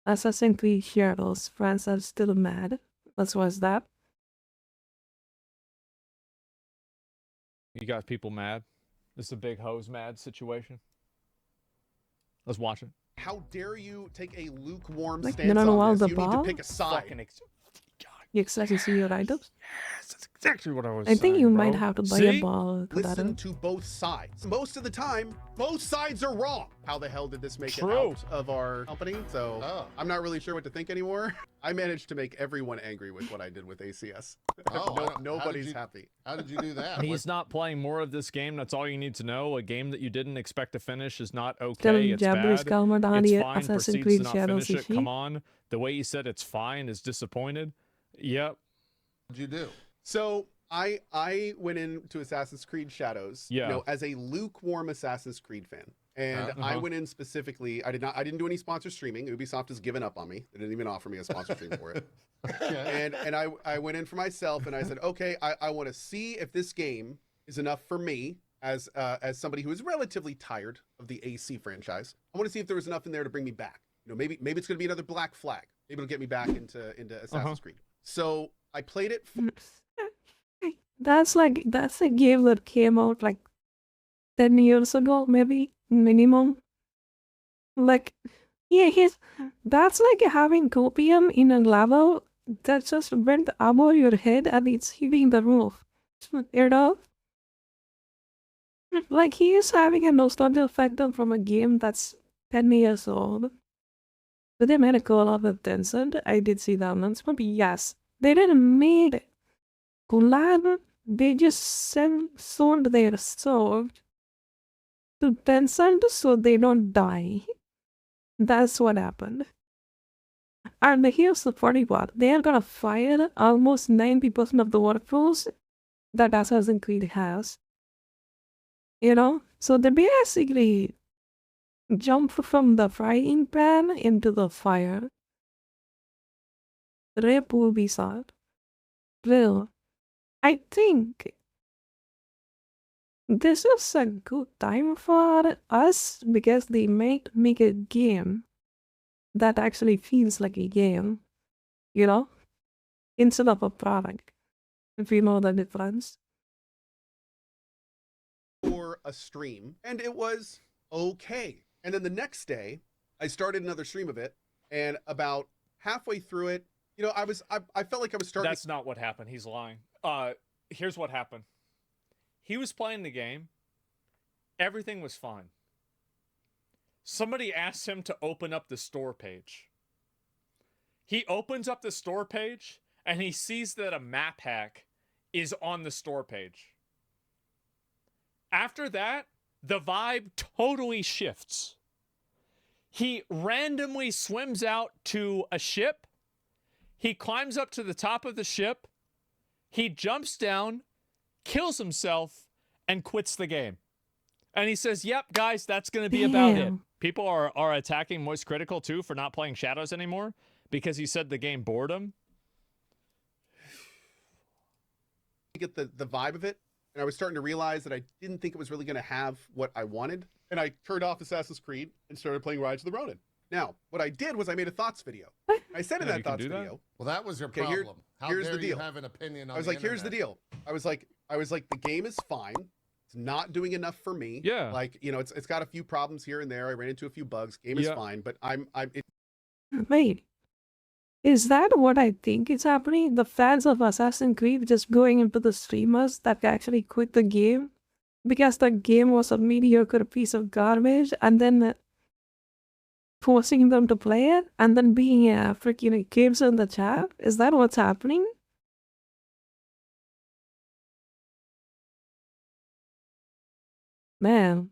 Assassin's Creed Shadows. Friends are still mad. Let's watch that. You got people mad. This is a big hose mad situation. Let's watch it. How dare you take a lukewarm Like, stance you don't on want this? the You need to ball? pick a side. Fucking You exactly see your items? yes, that's exactly what I was I think saying, you bro. might have to buy a See? ball to that. Listen to both sides. Most of the time, both sides are wrong. How the hell did this make it True. out of our company? So I'm not really sure what to think anymore. I managed to make everyone angry with what I did with ACS. Nobody's happy. How did you do that? He's not playing more of this game. That's all you need to know. A game that you didn't expect to finish is not Still okay. It's Jabber's bad. Kalmar It's the fine. Assassin's Proceeds Creed to not Shadows finish it. issue. Come on. The way you said it's fine is disappointed. Yep. What'd you do? So I went into Assassin's Creed Shadows, as a lukewarm Assassin's Creed fan. And I went in specifically, I didn't do any sponsor streaming. Ubisoft has given up on me. They didn't even offer me a sponsor stream for it. And I went in for myself and I said, okay, I want to see if this game is enough for me as somebody who is relatively tired of the AC franchise. I want to see if there was enough in there to bring me back. Maybe it's going to be another Black Flag. Maybe it'll get me back into Assassin's Creed. So I played it. That's a game that came out like 10 years ago, maybe minimum. Like, yeah, that's like having copium in a level that just went above your head and it's hitting the roof. Like, he is having a nostalgia factor from a game that's 10 years old. But they made a call out with Tencent. I did see that announcement, but yes, they didn't make it. Collab, they just sold their sword to Tencent so they don't die. That's what happened. And here's the funny part. They are gonna fire almost 90% of the workforce that Assassin's Creed has. So they basically jump from the frying pan into the fire. Rip Ubisoft. Well, I think this is a good time for us because they might make a game that actually feels like a game, instead of a product, if you know the difference. For a stream, and it was okay. And then the next day, I started another stream of it, and about halfway through it, I felt like I was starting. That's not what happened. He's lying. Here's what happened. He was playing the game. Everything was fine. Somebody asked him to open up the store page. He opens up the store page, and he sees that a map hack is on the store page. After that, the vibe totally shifts. He randomly swims out to a ship. He climbs up to the top of the ship. He jumps down, kills himself, and quits the game. And he says, yep, guys, that's going to be about it. People are attacking Moist Critical, too, for not playing Shadows anymore because he said the game bored him. I get the vibe of it, and I was starting to realize that I didn't think it was really going to have what I wanted. And I turned off Assassin's Creed and started playing Rise of the Ronin. Now, what I did was I made a thoughts video. I said in that thoughts video. Well, that was your problem. Here's the deal. You have an opinion on I was like, here's the deal. I was like, the game is fine. It's not doing enough for me. Yeah. Like, it's got a few problems here and there. I ran into a few bugs. Game is fine, but Wait. Is that what I think is happening? The fans of Assassin's Creed just going into the streamers that actually quit the game because the game was a mediocre piece of garbage and then forcing them to play it and then being freaking kids in the chat? Is that what's happening? Man.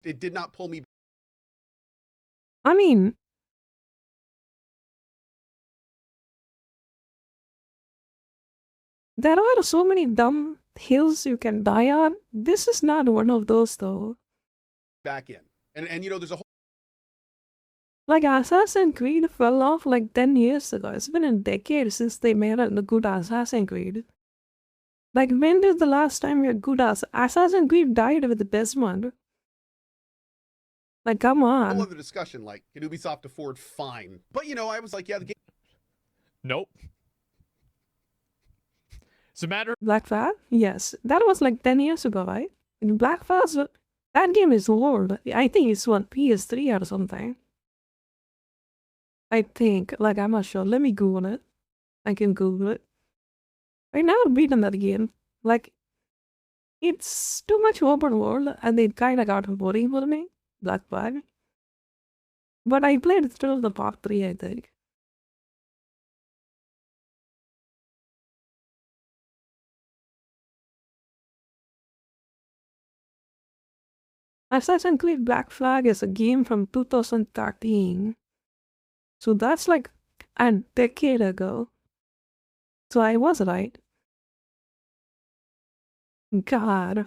It did not pull me. I mean, there are so many dumb hills you can die on. This is not one of those, though. Back in. And there's a whole... Like, Assassin's Creed fell off like 10 years ago. It's been a decade since they made a good Assassin's Creed. Like, when did the last time we had good Assassin's Creed died with Desmond? Like, come on. Whole other discussion, like, can Ubisoft afford? Fine. But, you know, I was like, yeah, the game. Nope. It's a matter. Black Flag? Yes. That was like 10 years ago, right? And Black Flag, that game is old. I think it's on PS3 or something. I think. Like, I'm not sure. Let me Google it. I can Google it. I never beaten that game. Like, it's too much open world and it kind of got boring for me. Black Flag. But I played through the part 3, I think. Assassin's Creed Black Flag is a game from 2013. So that's like a decade ago. So I was right. God.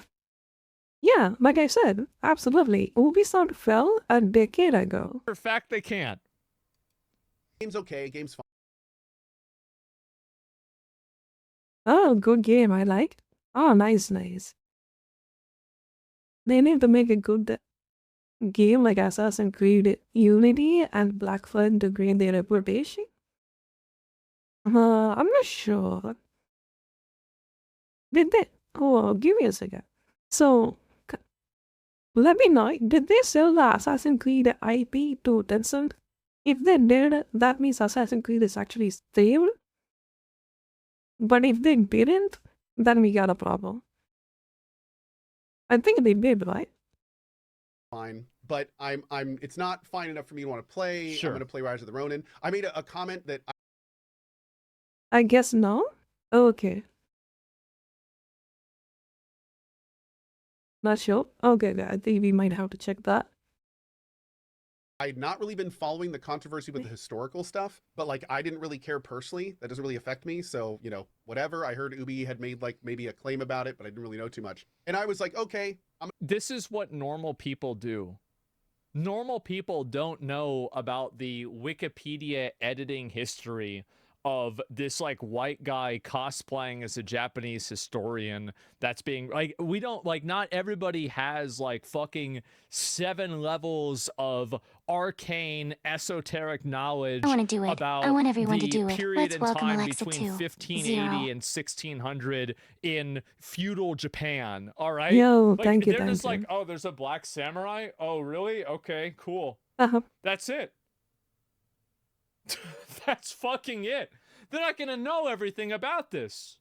Yeah, like I said, absolutely. Ubisoft fell a decade ago. For fact, they can't. Game's okay, game's fine. Oh, good game, I like. Oh, nice. They need to make a good game like Assassin's Creed Unity and Black Flag to gain their reputation. I'm not sure. Did they? Oh, give me a second. So, let me know, did they sell the Assassin's Creed IP to Tencent? If they did, that means Assassin's Creed is actually stable. But if they didn't, then we got a problem. I think they did, right? Fine, but it's not fine enough for me to want to play. Sure. I'm going to play Rise of the Ronin. I made a comment that I guess no? Okay. Not sure? Okay, I think we might have to check that. I'd not really been following the controversy with the historical stuff, but like I didn't really care personally. That doesn't really affect me. So, you know, whatever. I heard Ubi had made like maybe a claim about it, but I didn't really know too much. And I was like, okay. This is what normal people do. Normal people don't know about the Wikipedia editing history of this like white guy cosplaying as a Japanese historian that's being like, we don't like, not everybody has like fucking 7 levels of arcane esoteric knowledge about I want everyone to the do it. period Let's in welcome time Alexa between too. 1580 Zero. and 1600 in feudal Japan. All right. Yo, Like, thank you, they're thank just you. like, oh, there's a black samurai. Oh, really? Okay, cool. Uh-huh. That's it. That's fucking it. They're not gonna know everything about this.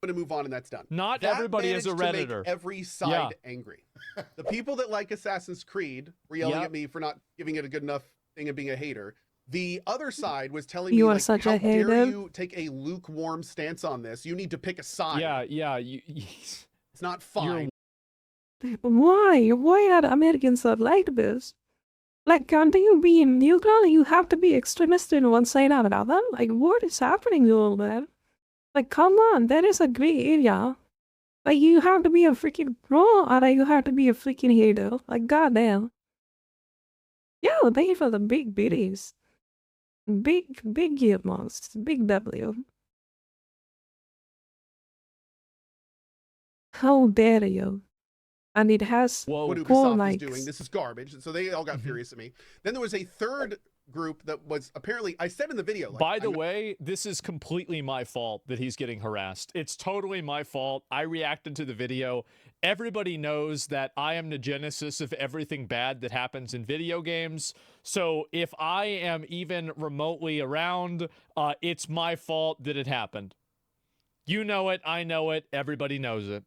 I'm going to move on and that's done. Not that everybody is a managed to Redditor. make every side angry. The people that like Assassin's Creed were yelling at me for not giving it a good enough thing of being a hater. The other side was telling me, like, such how a hater. dare you take a lukewarm stance on this? You need to pick a side. Yeah. It's not fine. Why are Americans are like this? Like, can't you be neutral? You have to be extremist in one side or another? Like, what is happening to all that? Like, come on, there is a gray area. Like, you have to be a freaking pro or you have to be a freaking hater. Like, goddamn. Yo, thank you for the big biddies. Big gear monsters. Big W. How dare you? And it has what 4 Ubisoft likes. is doing. This is garbage. So they all got furious at me. Then there was a third group that was apparently, I said in the video. Like, by the way, this is completely my fault that he's getting harassed. It's totally my fault. I reacted to the video. Everybody knows that I am the genesis of everything bad that happens in video games. So if I am even remotely around, it's my fault that it happened. You know it. I know it. Everybody knows it.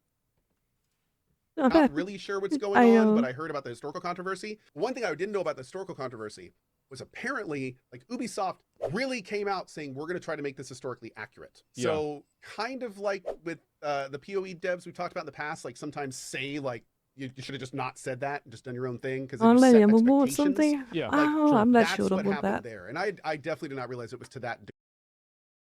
Not really sure what's going on, but I heard about the historical controversy. One thing I didn't know about the historical controversy was apparently, like, Ubisoft really came out saying, we're going to try to make this historically accurate. Yeah. So kind of like with the PoE devs we talked about in the past, like sometimes say, like, you should have just not said that and just done your own thing because it set expectations. Something? Yeah. Like, I'm not sure what about happened that. there. And I definitely did not realize it was to that degree.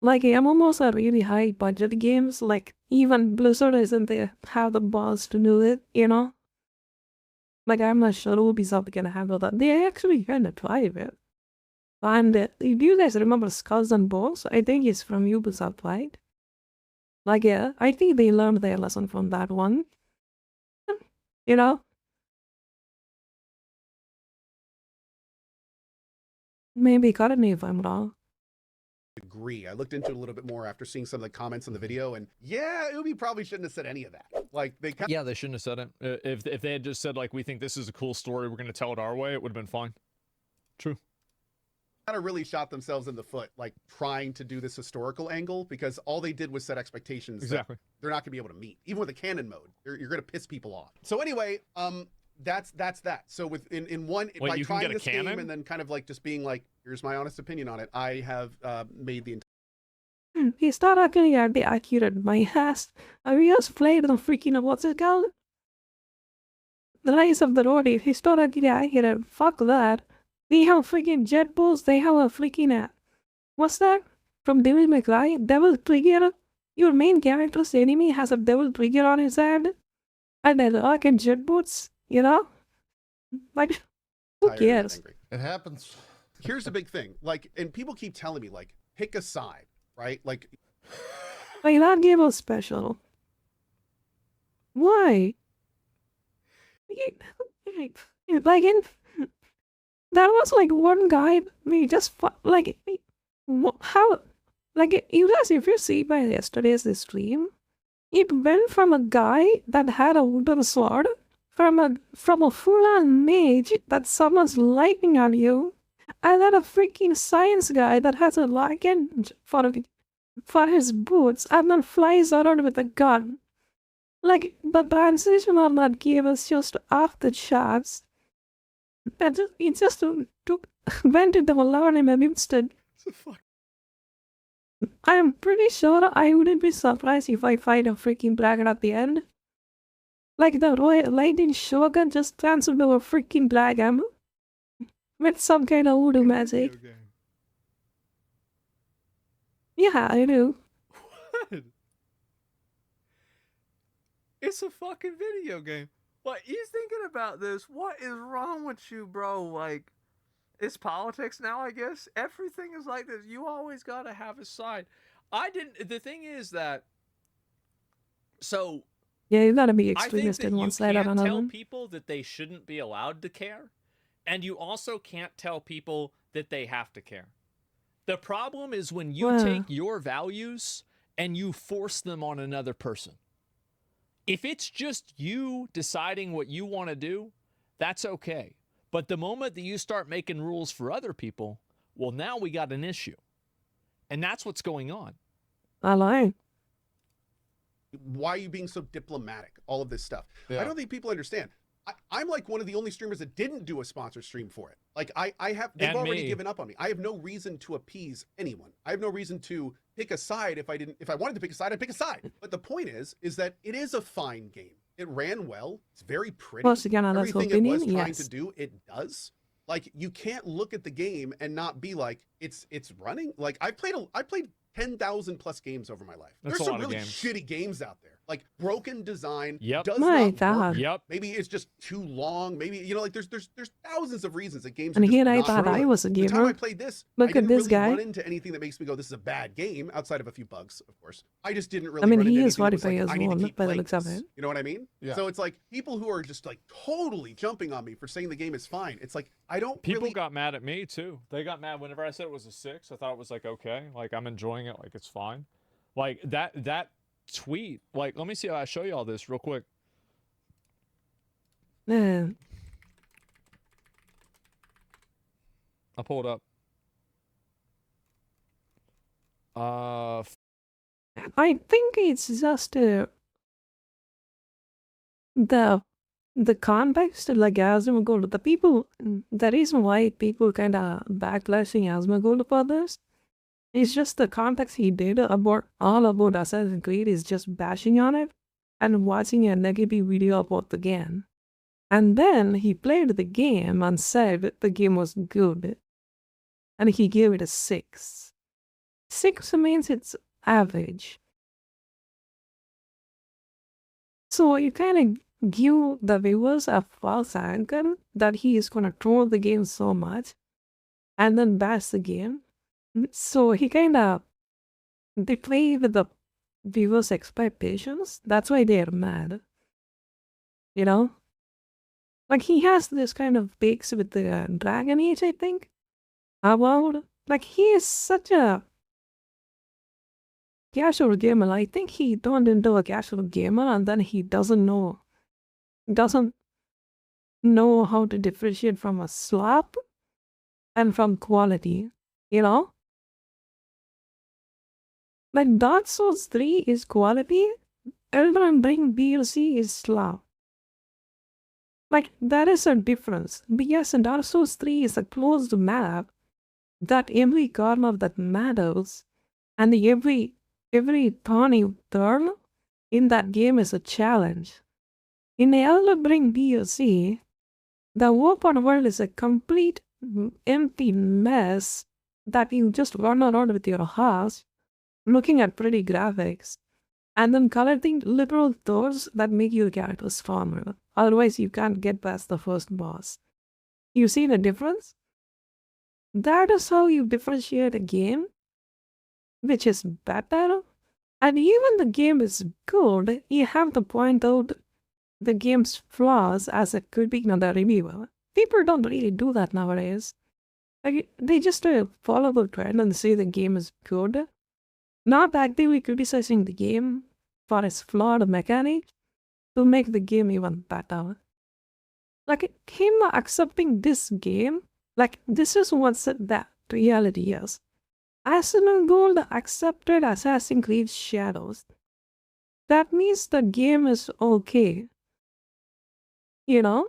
Like, MMOs are really high budget games. Like, even Blizzard isn't there, have the balls to do it, you know? Like, I'm not sure Ubisoft can handle that. They actually kind of try it. And if you guys remember Skulls and Bones, I think it's from Ubisoft, right? Like, yeah, I think they learned their lesson from that one. You know? Maybe correct me if I'm wrong. Agree. I looked into it a little bit more after seeing some of the comments on the video, and yeah, Ubi probably shouldn't have said any of that. Like they they shouldn't have said it. If they had just said like, we think this is a cool story, we're gonna tell it our way, it would have been fine. True. Kind of really shot themselves in the foot, like trying to do this historical angle, because all they did was set expectations exactly they're not gonna be able to meet, even with a canon mode. You're gonna piss people off. So anyway, that's that. So with in one, wait, by you trying can get this a canon? game and then kind of like just being like, here's my honest opinion on it, I have made the He started getting at the accurate my ass. I just played the freaking what's it called? The Rise of the Roadie. He started getting accurate. Fuck that. They have freaking jet bulls. They have a freaking what's that? From Devil May Cry? Devil Trigger. Your main character's enemy has a devil trigger on his head. And they lock and jet boots, you know? Like, who cares? It happens. Here's the big thing. Like, and people keep telling me, like, pick a side, right? Like that game was special. Why? Like, there was like one guy, we just, like, how, like, you guys, if you see by yesterday's stream, it went from a guy that had a wooden sword, from a full-on mage that summons lightning on you, and then a freaking science guy that has a lichen for his boots, and then flies around with a gun. Like, the transition on that game was just off the charts. And it just went into a lot in an instant. I'm pretty sure I wouldn't be surprised if I find a freaking dragon at the end. Like the lightning shogun just turns into a freaking dragon with some kind of voodoo magic. Yeah, I do. What? It's a fucking video game. What, you thinking about this? What is wrong with you, bro? Like, it's politics now, I guess. Everything is like this. You always gotta have a side. The thing is that, so... Yeah, you gotta be extremist in one side or another. You can't tell people that they shouldn't be allowed to care, and you also can't tell people that they have to care. The problem is when you take your values and you force them on another person. If it's just you deciding what you want to do, that's okay. But the moment that you start making rules for other people, well, now we got an issue. And that's what's going on. I like. Why are you being so diplomatic? All of this stuff. Yeah. I don't think people understand. I'm like one of the only streamers that didn't do a sponsor stream for it. Like they've already given up on me. I have no reason to appease anyone. I have no reason to pick a side. If I wanted to pick a side, I'd pick a side. But the point is that it is a fine game. It ran well. It's very pretty. Well, again, everything it was trying to do, it does. Like, you can't look at the game and not be like, it's running. Like, I played 10,000 plus games over my life. There's some really shitty games out there. Like, broken design does not work. Yep. Maybe it's just too long. Maybe, you know, like there's thousands of reasons that games and are just here I not thought good. I was a gamer. The time I played this, Look I didn't at this really guy. run into anything that makes me go, this is a bad game, outside of a few bugs, of course. I just didn't really I mean, run he into is anything that was 45 years I need to old keep by the playing looks of this. it. You know what I mean? Yeah. So it's like people who are just like totally jumping on me for saying the game is fine. It's like, I don't People got mad at me too. They got mad whenever I said it was a 6. I thought it was like, okay, like I'm enjoying it, like it's fine. Like that tweet, like, let me see how I show you all this real quick. Yeah. I'll pull it up. I think it's just the context, like asmongold. The people, the reason why people kind of backlashing asmongold for this is just the context he did about Assassin's Creed is just bashing on it and watching a negative video about the game. And then he played the game and said the game was good. And he gave it a 6. 6 means it's average. So you kind of give the viewers a false anchor that he is going to troll the game so much and then bash the game. So he kind of depraved the viewers' expectations. That's why they're mad. You know? Like, he has this kind of bakes with the Dragon Age, I think. about, like, he is such a casual gamer. I think he turned into a casual gamer and then he doesn't know how to differentiate from a slap and from quality, you know? Like Dark Souls 3 is quality, Elden Ring DLC is slap. Like, there is a difference. But yes, Dark Souls 3 is a closed map that every corner that matters and every turn you turn in that game is a challenge. In Elden Ring DLC, the open world is a complete empty mess that you just run around with your house, looking at pretty graphics, and then collecting literal doors that make your character stronger. Otherwise, you can't get past the first boss. You see the difference? That is how you differentiate a game, which is better. And even the game is good, you have to point out the game's flaws as a critic and a reviewer. People don't really do that nowadays. Like, they just follow the trend and say the game is good, not actively criticizing the game for its flawed mechanics to make the game even better. Like, him accepting this game, like, this is what that reality is. Asmongold accepted Assassin's Creed Shadows. That means the game is okay. You know?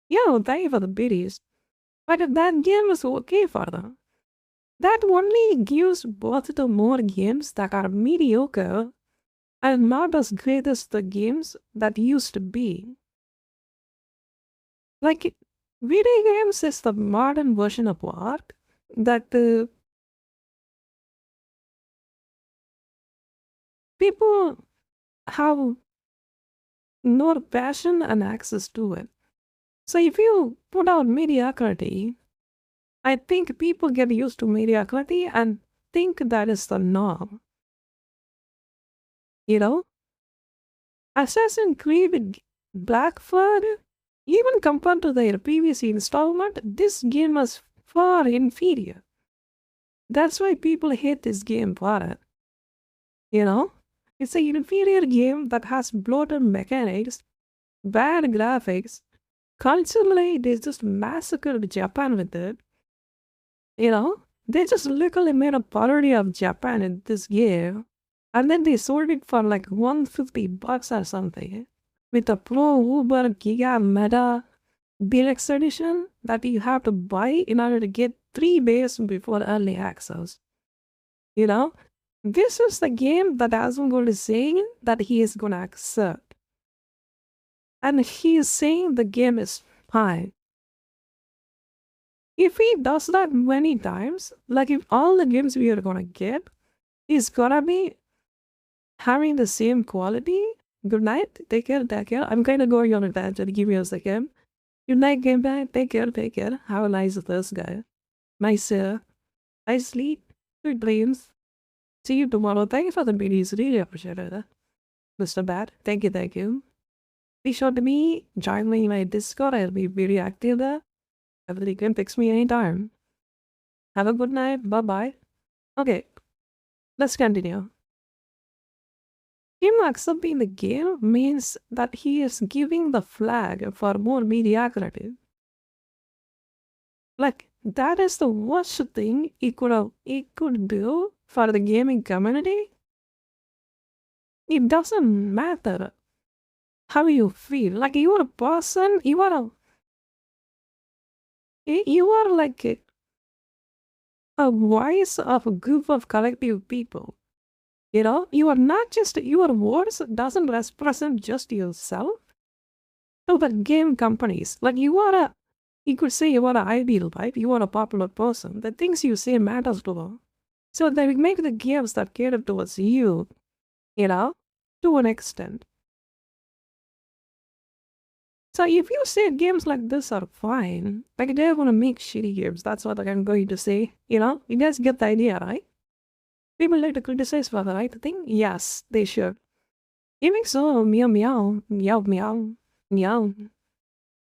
Yeah, thank you for the biddies. But if that game is okay for them, that only gives birth to more games that are mediocre and not as great as the games that used to be. Like, video games is the modern version of art that people have no passion and access to it. So if you put out mediocrity, I think people get used to mediocrity and think that is the norm. You know? Assassin's Creed Black Flag, even compared to their previous installment, this game was far inferior. That's why people hate this game for it. You know? It's an inferior game that has bloated mechanics, bad graphics. Culturally, they just massacred Japan with it. You know? They just literally made a parody of Japan in this game. And then they sold it for like $150 or something. With a Pro Uber Giga Meta Deluxe Edition that you have to buy in order to get 3 days before early access. You know? This is the game that Asmongold is saying that he is gonna accept. And he is saying the game is fine. If he does that many times, like if all the games we are gonna get is gonna be having the same quality. Good night, take care. I'm gonna go on a tangent, give me a second. Good night, game back, take care. Have a nice Thursday. Nice sleep, good dreams. See you tomorrow. Thank you for the videos, really appreciate it. Mr. Bat, thank you. Be sure to join me in my Discord, I'll be very active there. Everybody can text me anytime. Have a good night, bye-bye. Okay, let's continue. Him accepting the game means that he is giving the flag for more mediocrity. Like, that is the worst thing he could do for the gaming community. It doesn't matter how you feel. Like, you are a person, you are like a voice of a group of collective people. You know, you are not just, your words doesn't represent just yourself. No, but game companies, like you could say you are an ideal, right? You are a popular person. The things you say matters to them. So they make the games that cater towards you, you know, to an extent. So if you say games like this are fine, like they want to make shitty games, that's what I'm going to say, you know? You guys get the idea, right? People like to criticize for the right thing? Yes, they should. Even so, meow meow, meow meow, meow.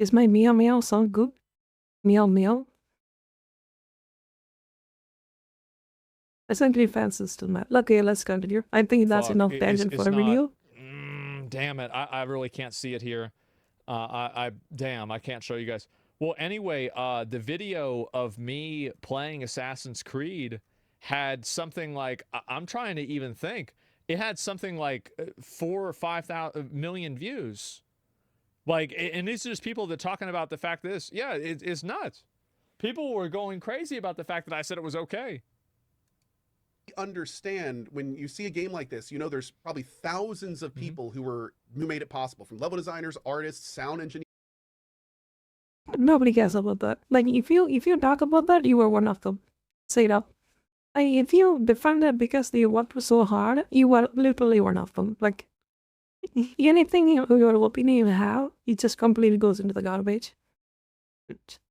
Is my meow meow sound good? Meow meow. Essentially, fan system. Okay, let's continue. I think that's enough tangent for a video. Damn it. I really can't see it here. Damn, I can't show you guys. Well, anyway, the video of me playing Assassin's Creed had something like, I'm trying to even think, it had something like 4 or 5 million views. Like, and these are just people that are talking about the fact that this, yeah, it's nuts. People were going crazy about the fact that I said it was okay. Understand when you see a game like this, you know, there's probably thousands of people who made it possible, from level designers, artists, sound engineers. Nobody cares about that. Like, if you talk about that, you were one of them. Say it up. Like, if you defend it because they worked so hard, you were literally one of them. Like, anything your opinion you have, it just completely goes into the garbage.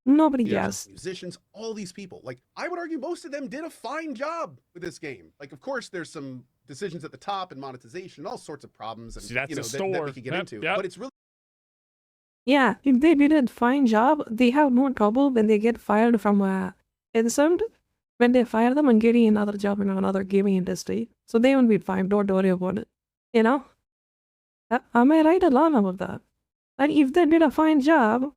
Nobody cares. Musicians, all these people. Like, I would argue most of them did a fine job with this game. Like, of course, there's some decisions at the top and monetization and all sorts of problems, and that's that we could get into. But it's really, yeah, if they did a fine job, they have no trouble when they get fired from Insert, when they fire them and getting another job in another gaming industry. So they won't be fine. Don't worry about it. You know? Am I right or wrong about that? And if they did a fine job,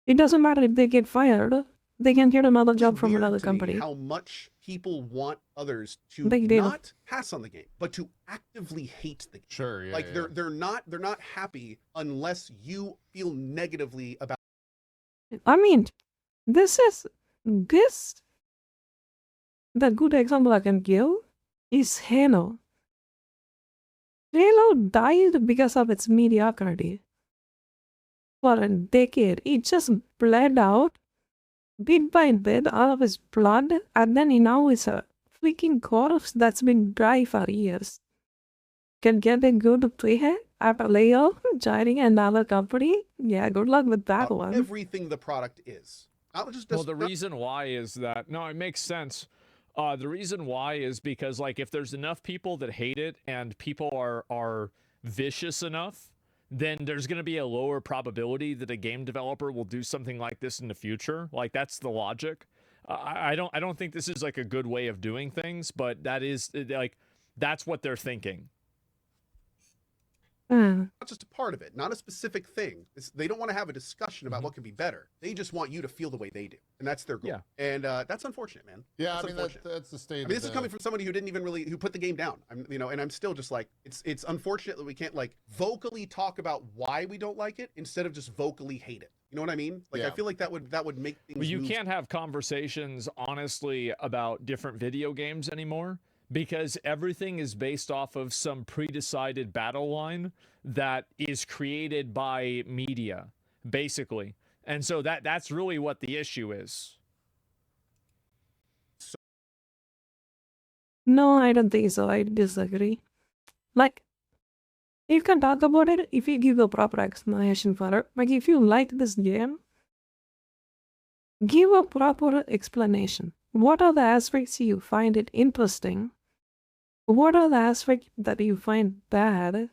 it doesn't matter if they get fired. They can get another job from another company. How much people want others to not pass on the game, but to actively hate the game. Sure, yeah. Like they're not happy unless you feel negatively about. I mean, the good example I can give is Halo. Halo died because of its mediocrity. For a decade, it just bled out bit by bit out of his blood, and then he now is a freaking corpse that's been dry for years. Can get a good play at a layoff, joining another company? Yeah, good luck with that one. Everything the product is. Well, the reason why is that, no, it makes sense. The reason why is because, like, if there's enough people that hate it and people are vicious enough, then there's going to be a lower probability that a game developer will do something like this in the future. Like, that's the logic. I don't think this is like a good way of doing things, but that is like, that's what they're thinking. Not just a part of it, not a specific thing. They don't want to have a discussion about what can be better. They just want you to feel the way they do, and that's their goal. Yeah. And that's unfortunate, man. Yeah, I mean that's the state. This is coming from somebody who didn't even who put the game down. And I'm still just like, it's unfortunate that we can't like vocally talk about why we don't like it instead of just vocally hate it. You know what I mean? Like, I feel like that would make things. Well, you can't have conversations honestly about different video games anymore, because everything is based off of some pre-decided battle line that is created by media, basically. And so that's really what the issue is. No, I don't think so. I disagree. Like, you can talk about it if you give a proper explanation for it. Like, if you like this game, give a proper explanation. What are the aspects you find it interesting? What are the aspects that you find bad?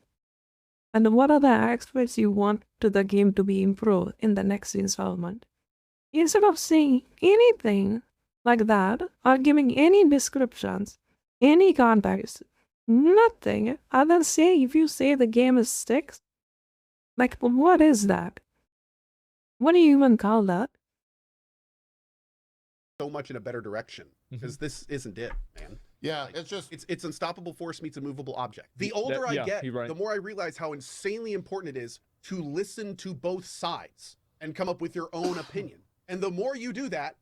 And what are the aspects you want to the game to be improved in the next installment? Instead of saying anything like that, or giving any descriptions, any context, nothing, other than say, if you say the game is sticks, like, what is that? What do you even call that? So much in a better direction, because this isn't it, man. Yeah, like, it's just it's unstoppable force meets a movable object. The older I get, the more I realize how insanely important it is to listen to both sides and come up with your own opinion. And the more you do that,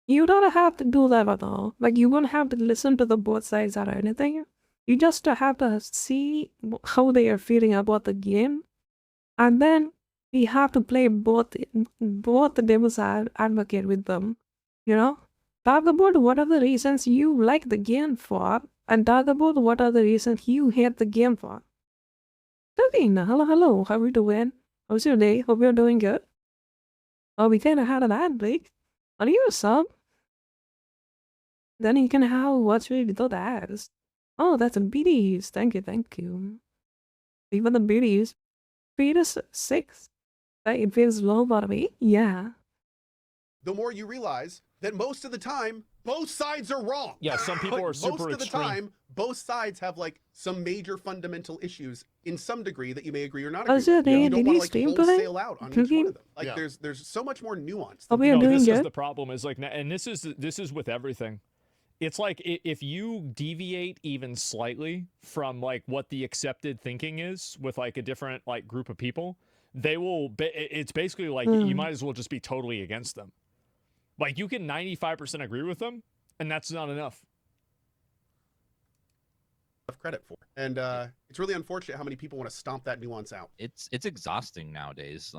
you don't have to do that at all. Like, you won't have to listen to the both sides or anything. You just have to see how they are feeling about the game, and then we have to play both the devil's advocate with them. You know, talk about what are the reasons you like the game for, and talk about what are the reasons you hate the game for. Okay, now, hello, how are you doing? How's your day? Hope you're doing good. Oh, we kind of had an ad break. Are you a sub? Then you can have what's really without ads. Oh, that's a BDs. Thank you. Even the BDs. Feed us 6. It feels low, by the way. Yeah. The more you realize that most of the time, both sides are wrong. Yeah, some people are super most of the extreme. time, both sides have like some major fundamental issues in some degree that you may agree or not agree with. You don't want to like wholesale out on each one of them. Like there's so much more nuance. Oh, we are doing this good. Is the problem is like, and this is with everything. It's like if you deviate even slightly from like what the accepted thinking is with like a different like group of people, they will. It's basically like you might as well just be totally against them. Like you can 95% agree with them, and that's not enough. Credit for, and it's really unfortunate how many people want to stomp that nuance out. It's exhausting nowadays.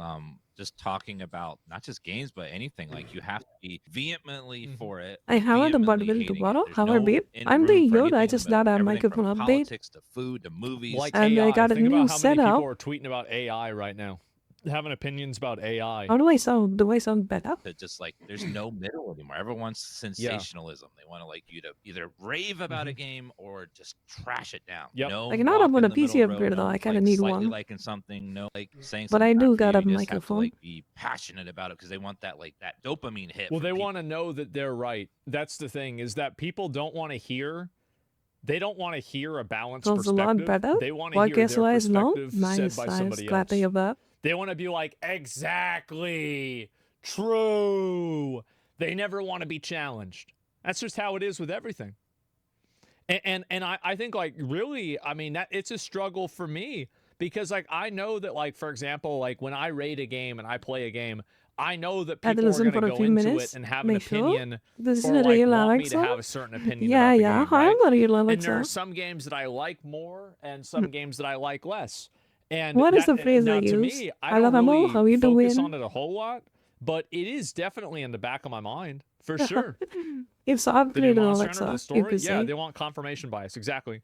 Just talking about not just games but anything. Like you have to be vehemently for it. I haven't about will tomorrow. How are you? I'm doing good. I just got a microphone update. Politics to food to movies. Like and AI. I got a Think new about how many setup. people are tweeting about AI right now, having opinions about AI. How do I sound? Do I sound better? It's just like there's no middle anymore. Everyone's sensationalism. They want to like you to either rave about a game or just trash it down. Yep. No, I cannot upload a PC upgrade though. I kind of need one. Liking something, no, like saying. But I do got a microphone. microphone. Have to, like, be passionate about it because they want that like that dopamine hit. Well, they want to know that they're right. That's the thing, is that people don't want to hear. They don't want to hear a balanced perspective. A lot better. They want to hear their perspective said by somebody else. Glad they want to be like, exactly, true. They never want to be challenged. That's just how it is with everything. And I think like really, I mean, that it's a struggle for me because like I know that like, for example, like when I rate a game and I play a game, I know that people are going to go into it and have an opinion this or is like real want Alexa? me to have a certain opinion yeah, about the yeah, game, right? I'm a real Alexa. And there are some games that I like more and some games that I like less. And what is the phrase now, I use? to me, I don't really how you focus doing? on it a whole lot, but it is definitely in the back of my mind for sure. If so, upgrade Alexa. The story, yeah, they want confirmation bias, exactly.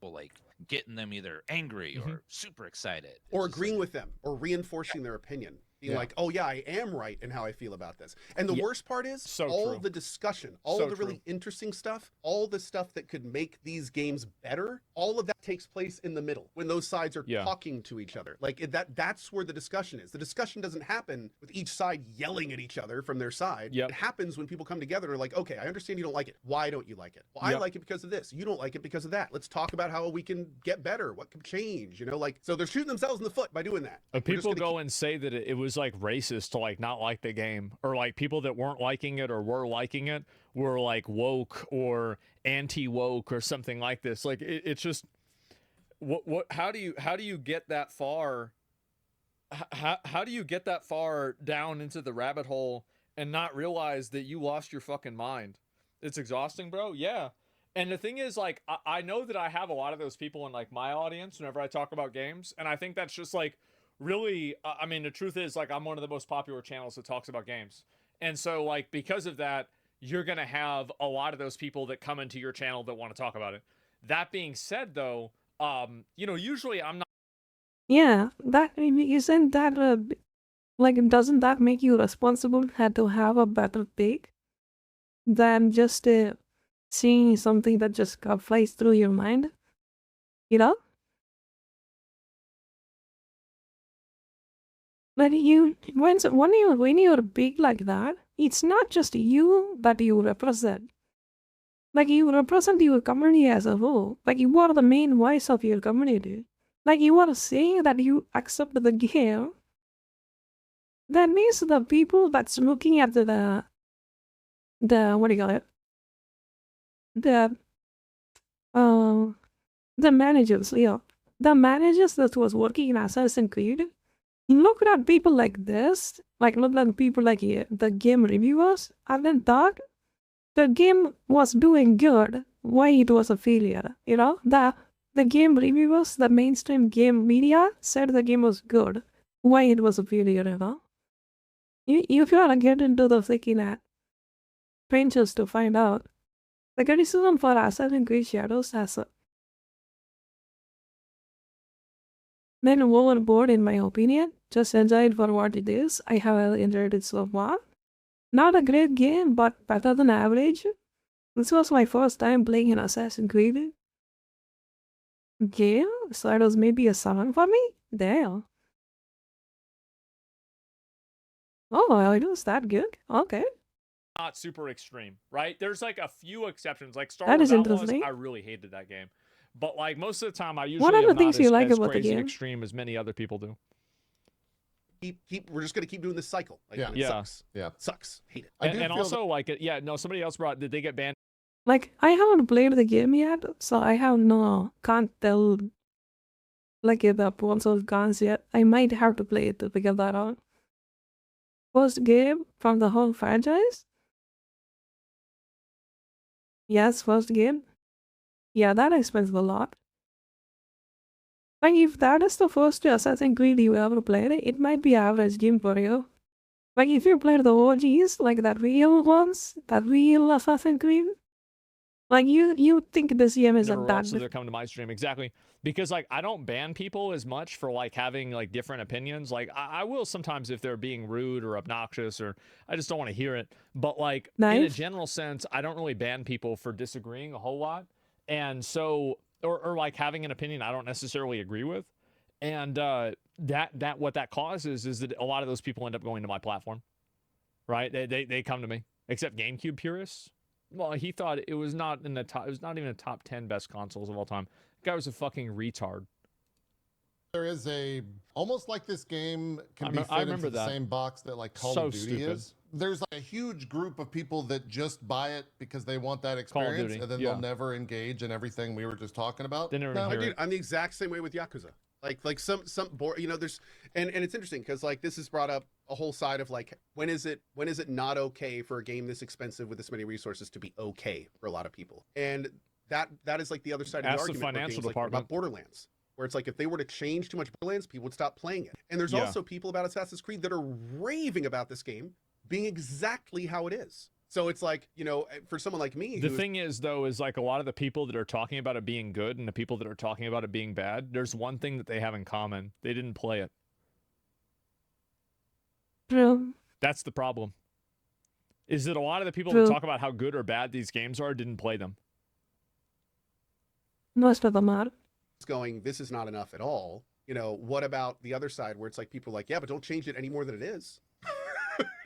Well, like getting them either angry or super excited, or agreeing with them, or reinforcing their opinion. Being like, oh yeah, I am right in how I feel about this. And the worst part is all the discussion, all the really interesting stuff, all the stuff that could make these games better, all of that takes place in the middle when those sides are talking to each other. Like that's where the discussion is. The discussion doesn't happen with each side yelling at each other from their side. It happens when people come together and are like, okay, I understand you don't like it. Why don't you like it? Well, I like it because of this. You don't like it because of that. Let's talk about how we can get better. What can change? You know, like, so they're shooting themselves in the foot by doing that. People go and say that it was like racist to like not like the game, or like people that weren't liking it or were liking it were like woke or anti-woke or something like this. Like it's just how do you get that far? How do you get that far down into the rabbit hole and not realize that you lost your fucking mind? It's exhausting, bro. Yeah. And the thing is, like, I know that I have a lot of those people in like my audience whenever I talk about games, and I think that's just like really, I mean, the truth is, like, I'm one of the most popular channels that talks about games. And so, like, because of that, you're going to have a lot of those people that come into your channel that want to talk about it. That being said, though, you know, usually I'm not. Yeah, that, isn't that, like, doesn't that make you responsible to have a better take than just seeing something that just flies through your mind? You know? But when you're big like that, it's not just you that you represent. Like, you represent your community as a whole. Like, you are the main voice of your community. Like, you are saying that you accept the game. That means the people that's looking at the what do you call it? The managers, yeah. The managers that was working in Assassin's Creed, look at people like this, like look at people like the game reviewers, and then thought the game was doing good, why it was a failure, you know? The game reviewers, the mainstream game media said the game was good, why it was a failure, you know? If you want to get into the freaking trenches to find out, the criticism for Assassin's Creed Shadows has been overboard in my opinion. Just enjoy it for what it is. I have enjoyed it so far. Not a great game, but better than average. This was my first time playing an Assassin's Creed game, so it was maybe a 7 for me? Damn. Oh, it was that good? Okay. not super extreme, right? There's like a few exceptions. Like Star That Wars is Outlaws, interesting. I really hated that game. But like most of the time, I What usually are the am things not you like as about the crazy game? extreme as many other people do. We're just gonna keep doing this cycle. Like, Yeah. it sucks. Yeah. Sucks. Hate it. And also like yeah, no, somebody else brought. Did they get banned? Like, I haven't played the game yet, so I can't tell like the pros or cons yet. I might have to play it to figure that out. First game from the whole franchise? Yes, first game. Yeah, that explains a lot. Like, if that is the first Assassin's Creed you ever played, it might be average game for you. Like, if you played the OGs, like that real ones, that real Assassin's Creed, like, you think this game isn't that... So they're coming to my stream. Exactly. Because, like, I don't ban people as much for, like, having, like, different opinions. Like, I will sometimes if they're being rude or obnoxious or I just don't want to hear it. But, like, in a general sense, I don't really ban people for disagreeing a whole lot. And so... Or like having an opinion I don't necessarily agree with, and what that causes is that a lot of those people end up going to my platform, right? They come to me, except GameCube purists. Well, he thought it was not in the top. It was not even a top 10 best consoles of all time. The guy was a fucking retard. There is almost like this game can be fit into the same box that like Call of Duty is. There's like a huge group of people that just buy it because they want that experience, and then they'll never engage in everything we were just talking about. I'm the exact same way with Yakuza. Like some you know, there's and it's interesting because like this has brought up a whole side of like when is it not okay for a game this expensive with this many resources to be okay for a lot of people, and that is like the other side of the argument. The financial department about Borderlands. Where it's like if they were to change too much Borderlands, people would stop playing it. And there's also people about Assassin's Creed that are raving about this game being exactly how it is. So it's like, you know, for someone like me... The thing is, though, is like a lot of the people that are talking about it being good and the people that are talking about it being bad, there's one thing that they have in common. They didn't play it. True. That's the problem. Is that a lot of the people that talk about how good or bad these games are didn't play them. Most of them are. Going, this is not enough at all. You know, what about the other side where it's like people are like, yeah, but don't change it any more than it is.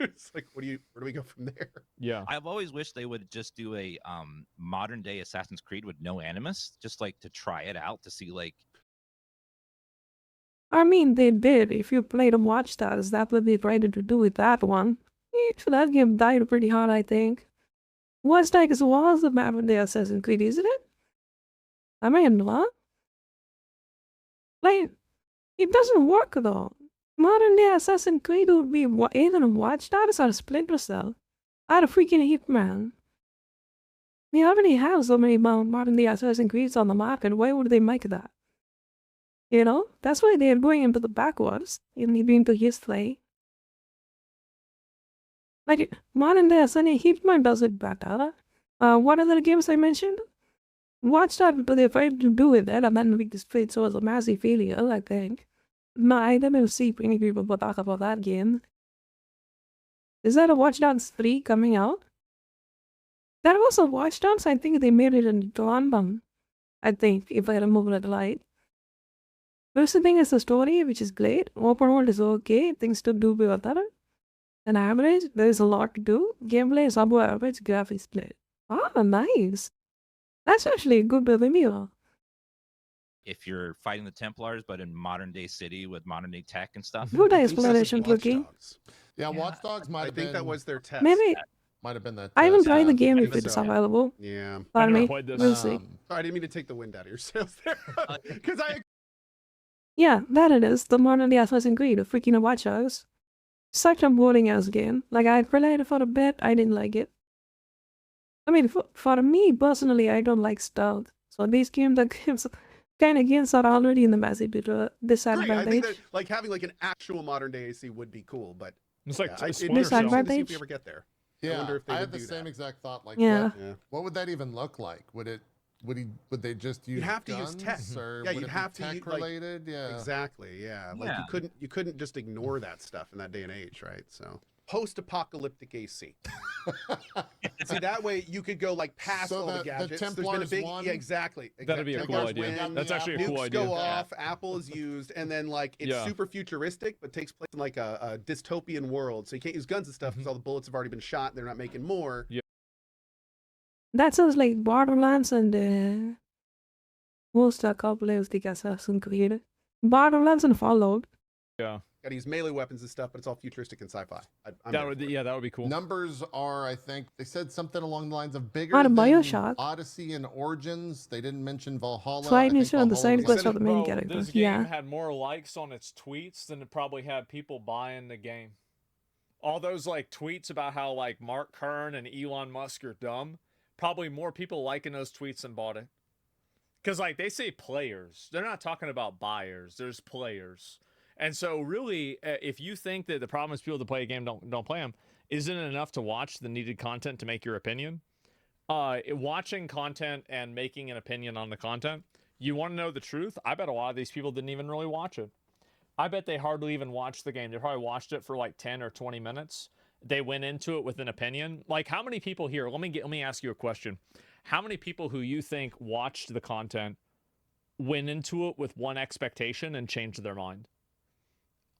It's like, where do we go from there? Yeah. I've always wished they would just do a modern day Assassin's Creed with no animus, just like to try it out to see like. I mean, they did. If you played Watch Dogs, that would be ready to do with that one. That game died pretty hard, I think. Watch Dogs was the modern day Assassin's Creed, isn't it? I mean, what? Like, it doesn't work though. Modern day Assassin's Creed would be either Watch Dogs or Splinter Cell. I'd freaking Hitman. We already have so many modern day Assassin's Creeds on the market. Why would they make that? You know, that's why they're going into the backwards and into history. Like, modern day Assassin's Hitman does it better. What other games I mentioned? Watch Dogs, but they tried to do with it, and then we just played so as a massive failure, I think. No, I didn't see many people talk about that game. Is that a Watch Dogs 3 coming out? That was a Watch Dogs, I think they made it in London. I think, if I remember it right. First thing is the story, which is great. Open world is okay, things to do better. And average, there's a lot to do. Gameplay is above average, graphics great. Ah, nice. That's actually a good review. If you're fighting the Templars, but in modern day city with modern day tech and stuff. Good explanation, looking. Yeah, Watch Dogs might have been. I think that was their test. Maybe. Might have been that. I haven't tried the game if it's available. Yeah. Pardon me. We'll see. Sorry, I didn't mean to take the wind out of your sails there. Because Yeah, that it is. The modern day Assassin's Creed, a freaking Watch Dogs. Such a boring ass game. Like, I played it for a bit, I didn't like it. I mean, for me personally, I don't like stealth. So these games are kind of games are already in the massive disadvantage. I think that like having like an actual modern day AC would be cool, but it's like disadvantage. If we ever get there. Yeah, I wonder if they had would the same exact thought. Like, what would that even look like? Would they just use? You'd have to use tech, or yeah. Would You'd have to tech related, Exactly, yeah. Like you couldn't just ignore that stuff in that day and age, right? So post-apocalyptic AC. See, that way you could go like past all the gadgets. The Templars There's been a big, yeah, exactly. That'd be a cool idea. That's actually a cool idea. Nukes go off, Apple is used, and then like it's super futuristic, but takes place in like a dystopian world. So you can't use guns and stuff because all the bullets have already been shot. They're not making more. Yeah. That sounds like Borderlands and most a couple of the Assassin's Creed. Borderlands and Fallout. Yeah. Gotta use melee weapons and stuff, but it's all futuristic and sci-fi. That would be cool. Numbers are, I think, they said something along the lines of bigger than BioShock. Odyssey and Origins. They didn't mention Valhalla. So I didn't on the same quest for the main character. This game had more likes on its tweets than it probably had people buying the game. All those like tweets about how like Mark Kern and Elon Musk are dumb. Probably more people liking those tweets than bought it. Because like they say players. They're not talking about buyers. There's players. And so really, if you think that the problem is people that play a game don't play them, isn't it enough to watch the needed content to make your opinion? Watching content and making an opinion on the content, you want to know the truth? I bet a lot of these people didn't even really watch it. I bet they hardly even watched the game. They probably watched it for like 10 or 20 minutes. They went into it with an opinion. Like how many people here, let me ask you a question. How many people who you think watched the content went into it with one expectation and changed their mind?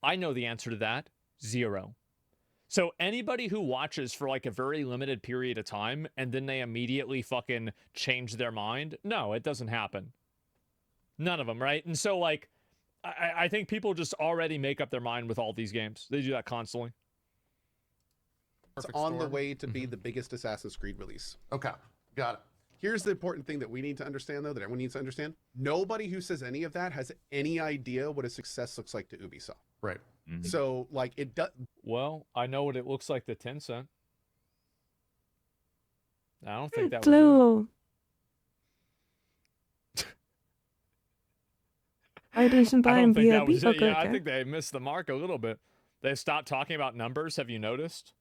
I know the answer to that. 0. So anybody who watches for like a very limited period of time and then they immediately fucking change their mind, no, it doesn't happen. None of them, right? And so like, I think people just already make up their mind with all these games. They do that constantly. It's on the way to be the biggest Assassin's Creed release. Okay, got it. Here's the important thing that we need to understand, though, that everyone needs to understand. Nobody who says any of that has any idea what a success looks like to Ubisoft. Right. Mm-hmm. So, like, it does. Well, I know what it looks like to Tencent. I don't think that was it. I don't think that was it. Yeah, I think they missed the mark a little bit. They stopped talking about numbers. Have you noticed?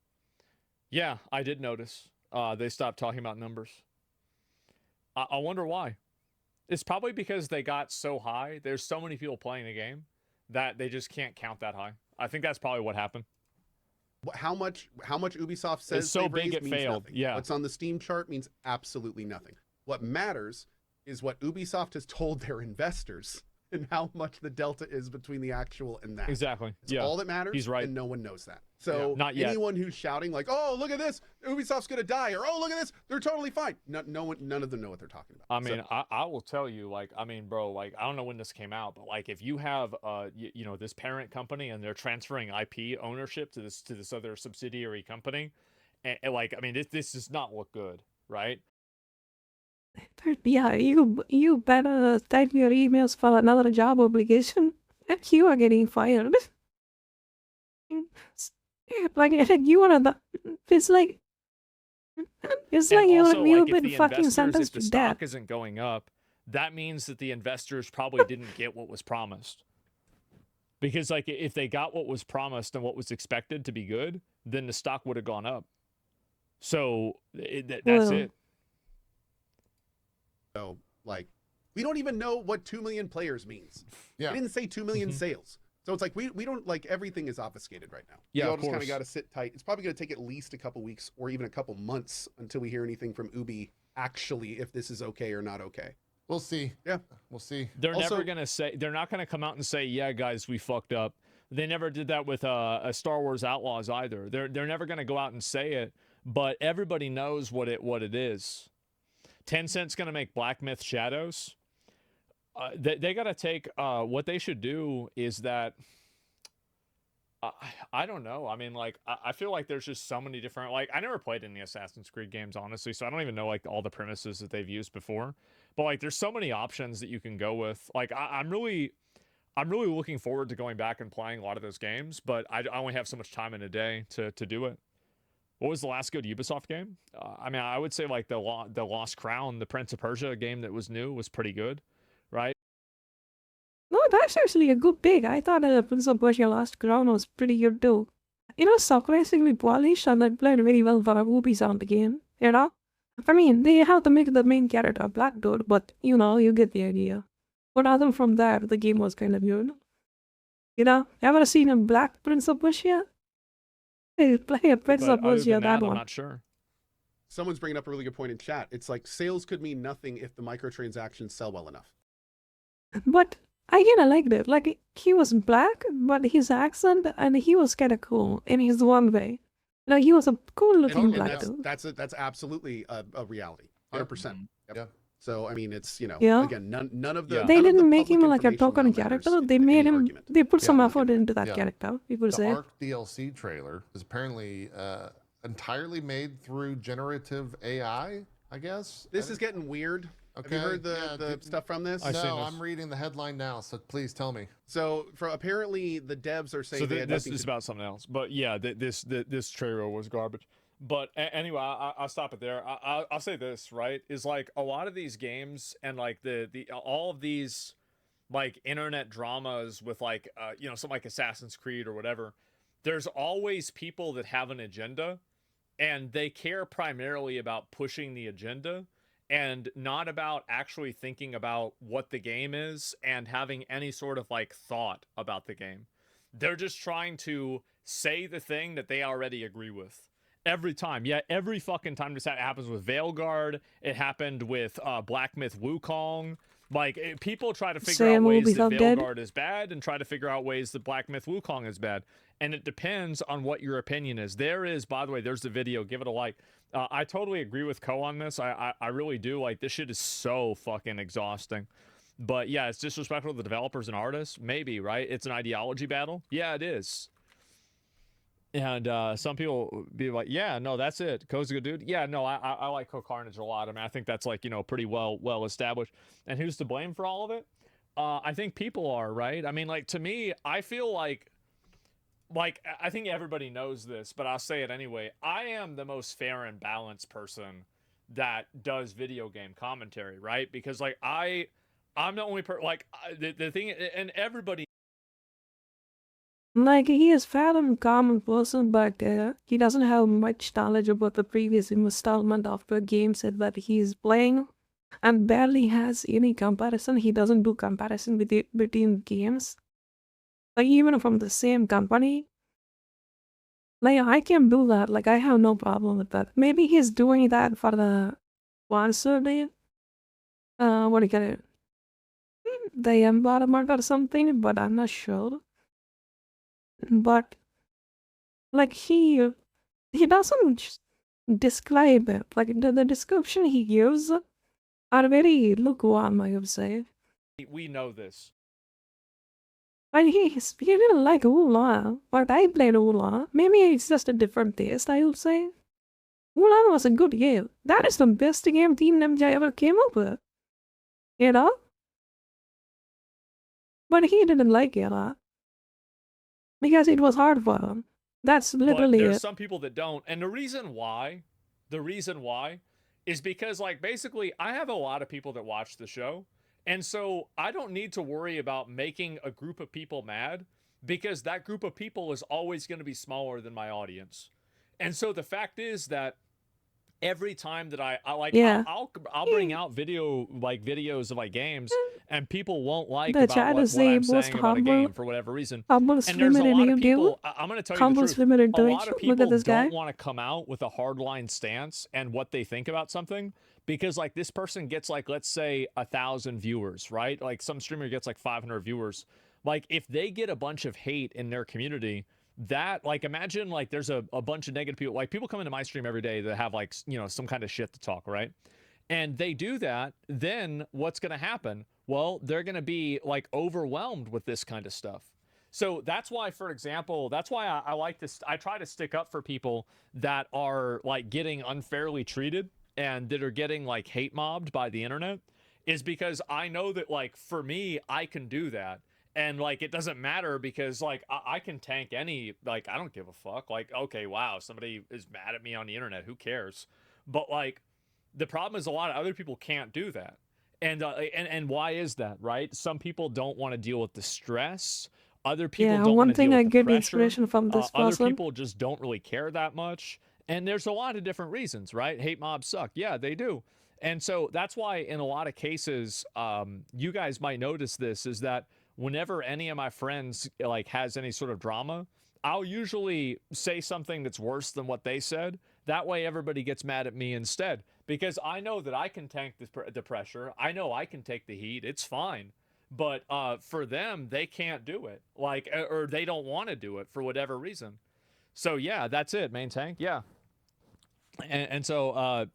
Yeah, I did notice. They stopped talking about numbers. I wonder why. It's probably because they got so high. There's so many people playing the game that they just can't count that high. I think that's probably what happened. How much Ubisoft says it's so big it failed. Nothing. Yeah. What's on the Steam chart means absolutely nothing. What matters is what Ubisoft has told their investors and how much the delta is between the actual and that. Exactly. It's all that matters. He's right. And no one knows that. So not yet. Anyone who's shouting like, "Oh, look at this, Ubisoft's gonna die," or "Oh, look at this, they're totally fine." None of them know what they're talking about. I mean, I will tell you, like, I mean, bro, like, I don't know when this came out, but like, if you have, you know, this parent company and they're transferring IP ownership to this other subsidiary company, and like, I mean, this does not look good, right? Yeah, you better type your emails for another job obligation. You are getting fired. Like you are the. It's like you've been fucking sentenced to death. If the stock isn't going up, that means that the investors probably didn't get what was promised. Because like if they got what was promised and what was expected to be good, then the stock would have gone up. So that's it. So like we don't even know what 2 million players means. Yeah. They didn't say 2 million sales. So it's like we don't, like, everything is obfuscated right now. Yeah, we all just kind of got to sit tight. It's probably going to take at least a couple weeks or even a couple months until we hear anything from Ubi actually if this is okay or not okay. We'll see. Yeah, we'll see. They're never going to say, they're not going to come out and say, yeah, guys, we fucked up. They never did that with a Star Wars Outlaws either. They're never going to go out and say it, but everybody knows what it is. Tencent's going to make Black Myth Shadows. They got to take, what they should do is that, I don't know. I mean, like, I feel like there's just so many different, like, I never played any Assassin's Creed games, honestly, so I don't even know, like, all the premises that they've used before. But, like, there's so many options that you can go with. Like, I'm really looking forward to going back and playing a lot of those games, but I only have so much time in a day to do it. What was the last good Ubisoft game? I mean, I would say, like, the Lost Crown, the Prince of Persia game that was new was pretty good. Right? No, that's actually a good pick. I thought Prince of Persia Lost Crown was pretty good too. You know, surprisingly polished and they played very well for a Ubisoft game, you know? I mean, they have to make the main character Black Dude, but, you know, you get the idea. But other from that, the game was kind of good. You know, ever seen a Black Prince of Persia? Play a Prince but of Persia, that I'm one. not sure. Someone's bringing up a really good point in chat. It's like sales could mean nothing if the microtransactions sell well enough. But I kind of liked it. Like, he was black, but his accent, and he was kind of cool in his one way. Like, he was a cool-looking black dude. That's absolutely a reality. 100%. Yep. Yeah. So, I mean, it's, again, none of the... They didn't make him like a token character. They made him... They put some effort into that character, people say. The ARC DLC trailer is apparently entirely made through generative AI, I guess. This is getting weird. Okay. Have you heard the stuff from this? No, I'm reading the headline now, so please tell me. So, apparently, the devs are saying... So this is about something else. But yeah, this trailer was garbage. But anyway, I'll stop it there. I'll say this, right? Is like a lot of these games and like all of these like internet dramas with like something like Assassin's Creed or whatever. There's always people that have an agenda, and they care primarily about pushing the agenda and not about actually thinking about what the game is and having any sort of like thought about the game. They're just trying to say the thing that they already agree with. Every time. Yeah, every fucking time this happens with Veilguard. It happened with Black Myth Wukong. Like, people try to figure out ways that Veilguard is bad and try to figure out ways that Black Myth Wukong is bad. And it depends on what your opinion is. There is, by the way, there's the video. Give it a like. I totally agree with Ko on this. I really do. Like, this shit is so fucking exhausting. But yeah, it's disrespectful to the developers and artists. Maybe, right? It's an ideology battle. Yeah, it is. And some people be like, yeah, no, that's it. Ko's a good dude. Yeah, no, I like Ko Carnage a lot. I mean, I think that's like, pretty well established. And who's to blame for all of it? I think people are, right? I mean, like, to me, I feel like I think everybody knows this, but I'll say it anyway. I am the most fair and balanced person that does video game commentary, right? Because like I'm the only the thing, and everybody. Like, he is fat and common person, but he doesn't have much knowledge about the previous installment of the game set that he's playing, and barely has any comparison. He doesn't do comparison between games. Like, even from the same company. Like, I can do that. Like, I have no problem with that. Maybe he's doing that for the sponsor day. What do you get it? The embodiment or something, but I'm not sure. But like he doesn't describe it. Like the description he gives are very lukewarm, I would say. We know this. But he didn't like Oolong, but I played Oolong. Maybe it's just a different taste, I would say. Oolong was a good game. That is the best game Team Ninja ever came up with. You know? But he didn't like it, because it was hard for him. That's literally it. There's some people that don't. And the reason why is because, like, basically, I have a lot of people that watch the show. And so I don't need to worry about making a group of people mad, because that group of people is always going to be smaller than my audience. And so the fact is that every time that I'll bring out videos of like games, and people won't like about what I'm saying about a game for whatever reason. And there's a lot of people, I'm going to tell you the truth, a lot of people don't want to come out with a hardline stance and what they think about something, because like this person gets like, let's say 1,000 viewers, right? Like some streamer gets like 500 viewers. Like if they get a bunch of hate in their community, that, like, imagine like there's a bunch of negative people, like people come into my stream every day that have like, some kind of shit to talk, right? And they do that, then what's going to happen? Well, they're going to be like overwhelmed with this kind of stuff. So that's why, for example, that's why I like this. I try to stick up for people that are like getting unfairly treated and that are getting like hate mobbed by the internet, is because I know that, like, for me, I can do that. And like, it doesn't matter, because like I can tank any, like, I don't give a fuck. Like, okay, wow, somebody is mad at me on the internet, who cares? But like, the problem is a lot of other people can't do that. And why is that, right? Some people don't want to deal with the stress. Other people don't want to deal with the pressure. One thing I get inspiration from this person. Other people just don't really care that much. And there's a lot of different reasons, right? Hate mobs suck. Yeah, they do. And so that's why in a lot of cases, you guys might notice this, is that whenever any of my friends like has any sort of drama, I'll usually say something that's worse than what they said. That way everybody gets mad at me instead, because I know that I can tank the pressure. I know I can take the heat. It's fine. But for them, they can't do it, like, or they don't want to do it for whatever reason. So yeah, that's it. Main tank, yeah. And so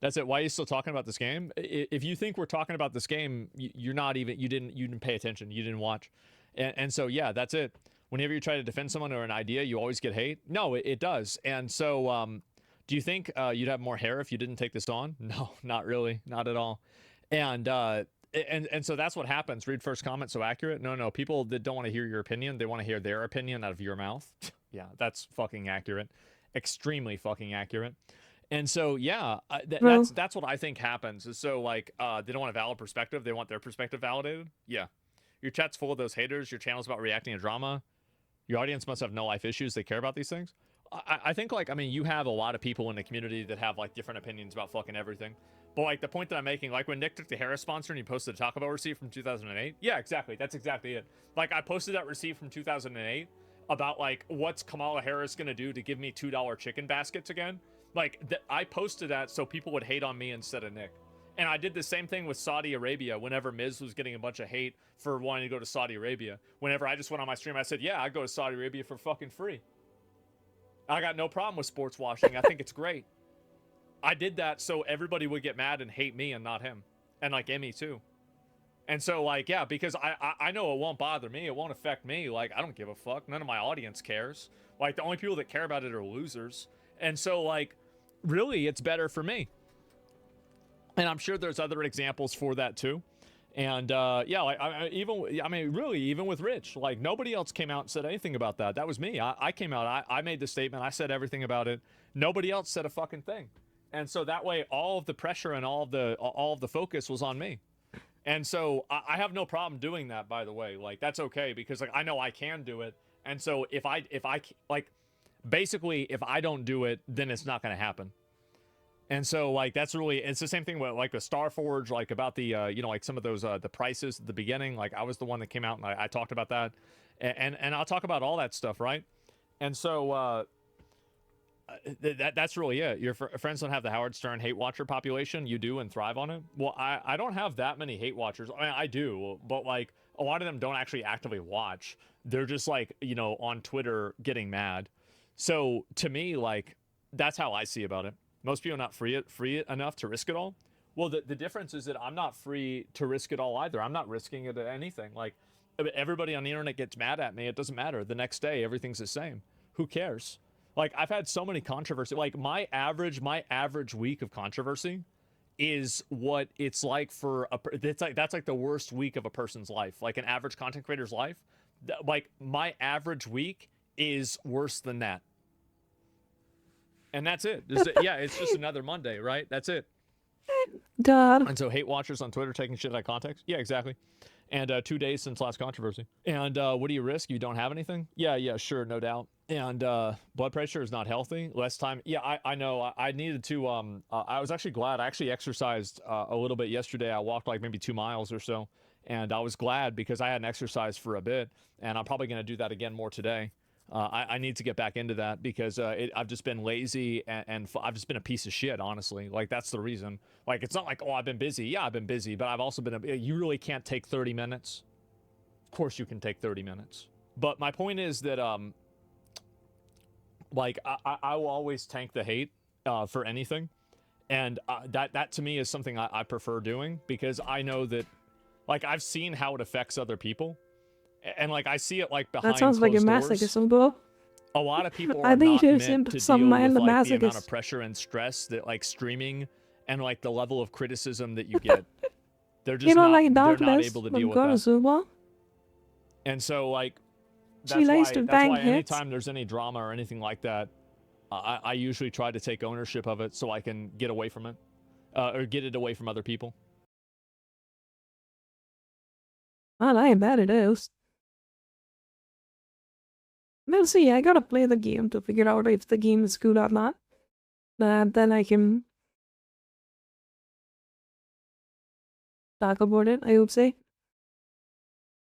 that's it. Why are you still talking about this game? If you think we're talking about this game, you're not even. You didn't pay attention. You didn't watch. And so yeah, that's it. Whenever you try to defend someone or an idea, you always get hate. No, it does. And so do you think you'd have more hair if you didn't take this on? No, not really, not at all. And so that's what happens. Read first comment, so accurate. No, people that don't want to hear your opinion, they want to hear their opinion out of your mouth. Yeah, that's fucking accurate. Extremely fucking accurate. And so yeah, that's what I think happens. Is so like they don't want a valid perspective, they want their perspective validated. Yeah, your chat's full of those haters. Your channel's about reacting to drama. Your audience must have no life issues. They care about these things. I think, like, I mean, you have a lot of people in the community that have like different opinions about fucking everything. But like the point that I'm making, like when Nick took the Harris sponsor and he posted a Taco Bell receipt from 2008. Yeah, exactly. That's exactly it. Like I posted that receipt from 2008 about like what's Kamala Harris gonna do to give me $2 chicken baskets again. Like I posted that so people would hate on me instead of Nick. And I did the same thing with Saudi Arabia whenever Miz was getting a bunch of hate for wanting to go to Saudi Arabia. Whenever I just went on my stream, I said, yeah, I'd go to Saudi Arabia for fucking free. I got no problem with sports washing. I think it's great. I did that so everybody would get mad and hate me and not him. And like Emmy too. And so like, yeah, because I know it won't bother me. It won't affect me. Like, I don't give a fuck. None of my audience cares. Like the only people that care about it are losers. And so like, really, it's better for me. And I'm sure there's other examples for that too. And yeah, like even with Rich, like nobody else came out and said anything about that. That was me. I came out, I made the statement, I said everything about it. Nobody else said a fucking thing. And so that way all of the pressure and all of the focus was on me. And so I have no problem doing that, by the way. Like that's okay, because like I know I can do it. And so if I like basically if I don't do it, then it's not going to happen. And so like that's really, it's the same thing with like the Starforge, like about the you know, like some of those the prices at the beginning. Like I was the one that came out and I talked about that, and I'll talk about all that stuff, right? And so that's really it. Your friends don't have the Howard Stern hate watcher population. You do and thrive on it. Well, I don't have that many hate watchers. I mean, I do, but like a lot of them don't actually actively watch. They're just like, you know, on Twitter getting mad. So to me, like that's how I see about it. Most people are not free enough to risk it all. Well, the difference is that I'm not free to risk it all either. I'm not risking it at anything. Like everybody on the internet gets mad at me. It doesn't matter. The next day, everything's the same. Who cares? Like I've had so many controversy. Like my average week of controversy is what it's like for that's like the worst week of a person's life. Like an average content creator's life. Like my average week is worse than that. And that's it. Yeah, it's just another Monday, right? That's it. Duh. And so hate watchers on Twitter taking shit out of context. Yeah, exactly. And 2 days since last controversy. And what do you risk? You don't have anything? Yeah, sure, no doubt. And blood pressure is not healthy. Less time. Yeah, I know. I needed to. I was actually glad. I actually exercised a little bit yesterday. I walked like maybe 2 miles or so. And I was glad because I hadn't exercised for a bit. And I'm probably going to do that again more today. I need to get back into that because I've just been lazy and I've just been a piece of shit, honestly. Like, that's the reason. Like, it's not like, oh, I've been busy. Yeah, I've been busy, but I've also been, you really can't take 30 minutes. Of course you can take 30 minutes. But my point is that, like, I will always tank the hate for anything. And that to me is something I prefer doing because I know that, like, I've seen how it affects other people. And like I see it like behind that sounds like a masochism, bro. A lot of people are not meant to deal with like the amount of pressure and stress that like streaming and like the level of criticism that you get. They're just not able to deal with that. And so like that's why anytime there's any drama or anything like that, I usually try to take ownership of it so I can get away from it or get it away from other people. Well, I ain't bad at those. We'll see, I gotta play the game to figure out if the game is good or not. Then I can talk about it, I would say.